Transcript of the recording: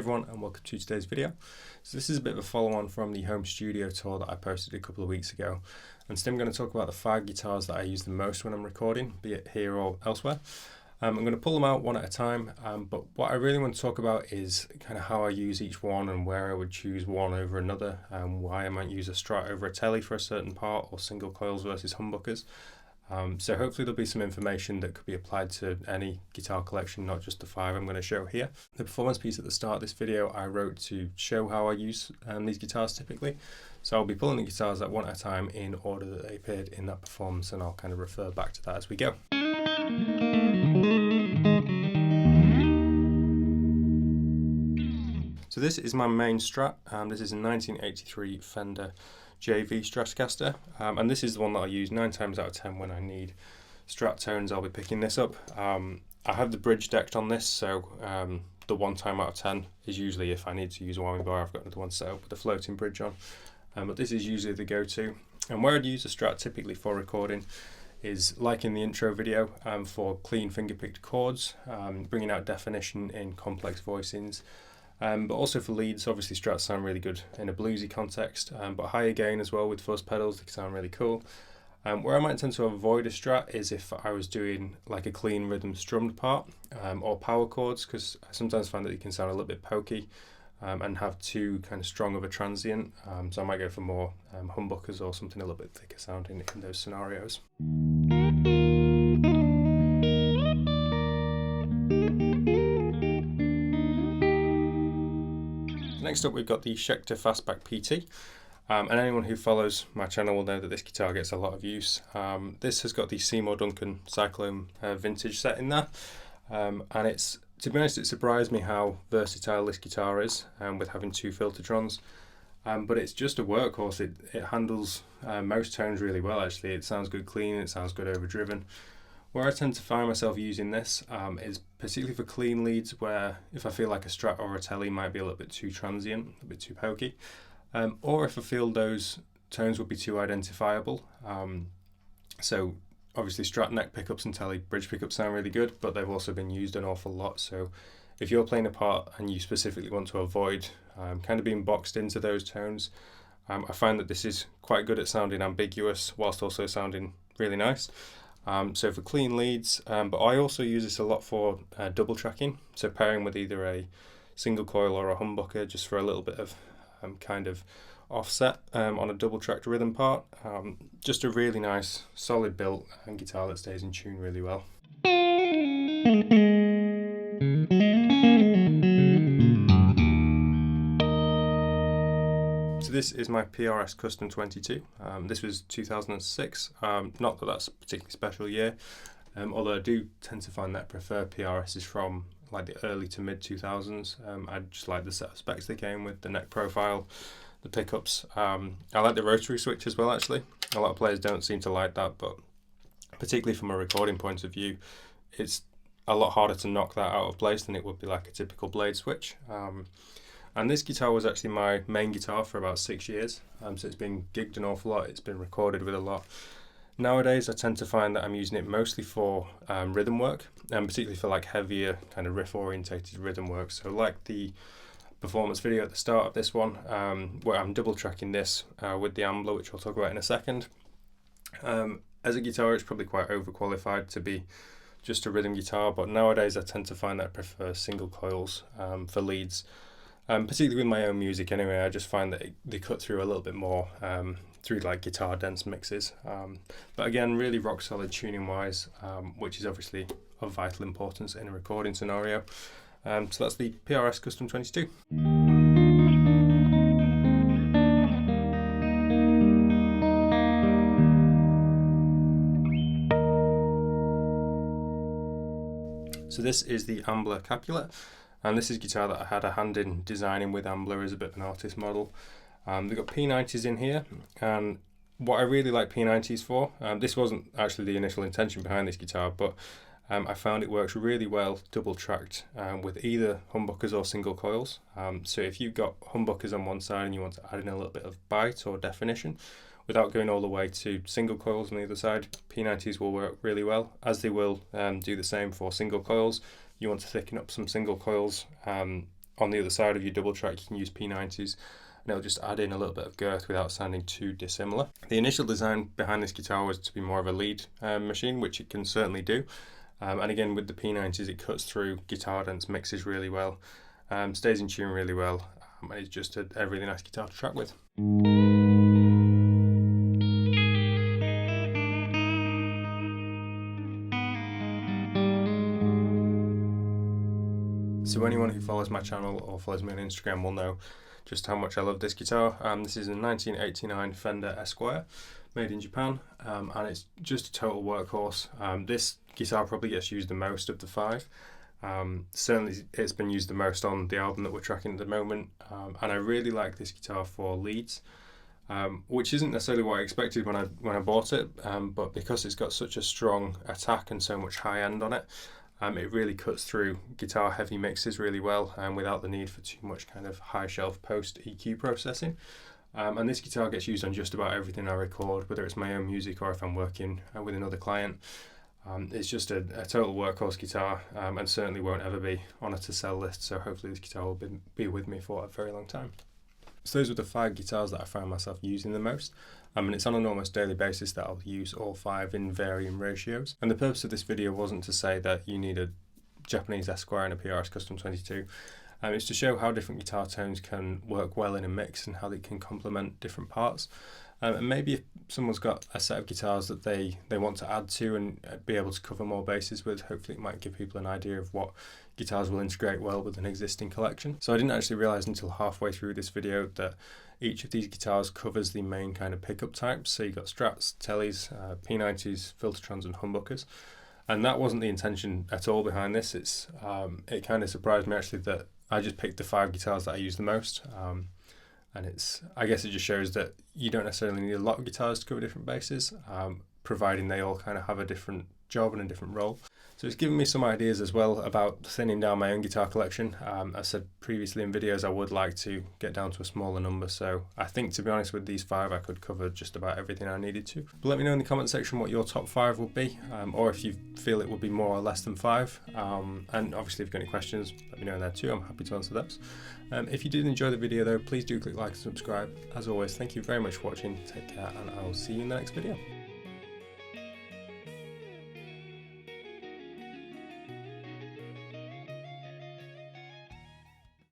Hey everyone, and welcome to today's video. So this is a bit of a follow-on from the home studio tour that I posted a couple of weeks ago. And today I'm going to talk about the 5 guitars that I use the most when I'm recording, be it here or elsewhere. I'm going to pull them out one at a time, but what I really want to talk about is kind of how I use each one and where I would choose one over another, why I might use a Strat over a Tele for a certain part, or single coils versus humbuckers. So hopefully there'll be some information that could be applied to any guitar collection, not just the 5 I'm going to show here. The performance piece at the start of this video I wrote to show how I use these guitars typically. So I'll be pulling the guitars out one at a time in order that they appeared in that performance, and I'll kind of refer back to that as we go. So this is my main Strat. This is a 1983 Fender JV Stratocaster, and this is the one that I use 9 times out of 10 when I need Strat tones. I'll be picking this up. I have the bridge decked on this, so the 1 time out of 10 is usually if I need to use a whammy bar. I've got another one set up with a floating bridge on, but this is usually the go-to. And where I'd use a Strat typically for recording is, like in the intro video, for clean finger-picked chords, bringing out definition in complex voicings. But also for leads. Obviously Strats sound really good in a bluesy context, but higher gain as well with fuzz pedals, they can sound really cool. Where I might tend to avoid a Strat is if I was doing like a clean rhythm strummed part, or power chords, because I sometimes find that it can sound a little bit pokey and have too kind of strong of a transient, so I might go for more humbuckers or something a little bit thicker sounding in those scenarios. Next up we've got the Schecter Fastback PT, and anyone who follows my channel will know that this guitar gets a lot of use. This has got the Seymour Duncan Cyclone vintage set in there, and it's, to be honest, it surprised me how versatile this guitar is, with having 2 Filtertrons, but it's just a workhorse. It handles most tones really well actually. It sounds good clean, it sounds good overdriven. Where I tend to find myself using this is particularly for clean leads, where if I feel like a Strat or a Tele might be a little bit too transient, a bit too pokey, or if I feel those tones would be too identifiable. So obviously Strat neck pickups and Tele bridge pickups sound really good, but they've also been used an awful lot. So if you're playing a part and you specifically want to avoid kind of being boxed into those tones, I find that this is quite good at sounding ambiguous whilst also sounding really nice. So for clean leads, but I also use this a lot for double tracking, so pairing with either a single coil or a humbucker just for a little bit of kind of offset on a double tracked rhythm part. Just a really nice solid built and guitar that stays in tune really well. So this is my PRS Custom 22. This was 2006. Not that that's a particularly special year, although I do tend to find that I prefer PRSs from like the early to mid 2000s. I just like the set of specs they came with, the neck profile, the pickups. I like the rotary switch as well actually. A lot of players don't seem to like that, but particularly from a recording point of view, it's a lot harder to knock that out of place than it would be like a typical blade switch. And this guitar was actually my main guitar for about 6 years, so it's been gigged an awful lot, it's been recorded with a lot. Nowadays I tend to find that I'm using it mostly for rhythm work, and particularly for like heavier kind of riff orientated rhythm work. So like the performance video at the start of this one, where I'm double tracking this with the Ambler, which I'll talk about in a second. As a guitar it's probably quite overqualified to be just a rhythm guitar, but nowadays I tend to find that I prefer single coils for leads. Particularly with my own music anyway, I just find that they cut through a little bit more through like guitar dense mixes. But again, really rock solid tuning wise, which is obviously of vital importance in a recording scenario. So that's the PRS Custom 22. So this is the Ambler Capulet. And this is a guitar that I had a hand in designing with Ambler as a bit of an artist model. They've got P90s in here, and what I really like P90s for, this wasn't actually the initial intention behind this guitar, but I found it works really well double tracked with either humbuckers or single coils. So if you've got humbuckers on one side and you want to add in a little bit of bite or definition, without going all the way to single coils on the other side, P90s will work really well, as they will do the same for single coils. You want to thicken up some single coils, on the other side of your double track you can use P90s, and it'll just add in a little bit of girth without sounding too dissimilar. The initial design behind this guitar was to be more of a lead machine, which it can certainly do. And again, with the P90s, it cuts through guitar dense mixes really well, stays in tune really well, and it's just a really nice guitar to track with. So anyone who follows my channel or follows me on Instagram will know just how much I love this guitar. This is a 1989 Fender Esquire, made in Japan, and it's just a total workhorse. This guitar probably gets used the most of the five. Certainly it's been used the most on the album that we're tracking at the moment, and I really like this guitar for leads, which isn't necessarily what I expected when I bought it, but because it's got such a strong attack and so much high end on it, it really cuts through guitar heavy mixes really well, without the need for too much kind of high shelf post EQ processing. And this guitar gets used on just about everything I record, whether it's my own music or if I'm working with another client. It's just a total workhorse guitar, and certainly won't ever be on a to sell list, so hopefully this guitar will be with me for a very long time. So those were the 5 guitars that I found myself using the most, and it's on an almost daily basis that I'll use all 5 in varying ratios. And the purpose of this video wasn't to say that you need a Japanese Esquire and a PRS Custom 22. It's to show how different guitar tones can work well in a mix and how they can complement different parts. And maybe if someone's got a set of guitars that they want to add to and be able to cover more bases with, hopefully it might give people an idea of what guitars will integrate well with an existing collection. So I didn't actually realise until halfway through this video that each of these guitars covers the main kind of pickup types. So you've got Strats, Tellies, P90s, Filtertrons and Humbuckers. And that wasn't the intention at all behind this. It kind of surprised me actually that I just picked the 5 guitars that I use the most. And I guess it just shows that you don't necessarily need a lot of guitars to cover different bases, providing they all kind of have a different job and a different role. So it's given me some ideas as well about thinning down my own guitar collection. I said previously in videos I would like to get down to a smaller number, so I think, to be honest, with these 5 I could cover just about everything I needed to. But let me know in the comment section what your top 5 would be, or if you feel it would be more or less than 5. And obviously if you've got any questions, let me know in there too, I'm happy to answer those. If you did enjoy the video though, please do click like and subscribe. As always, thank you very much for watching, take care, and I will see you in the next video.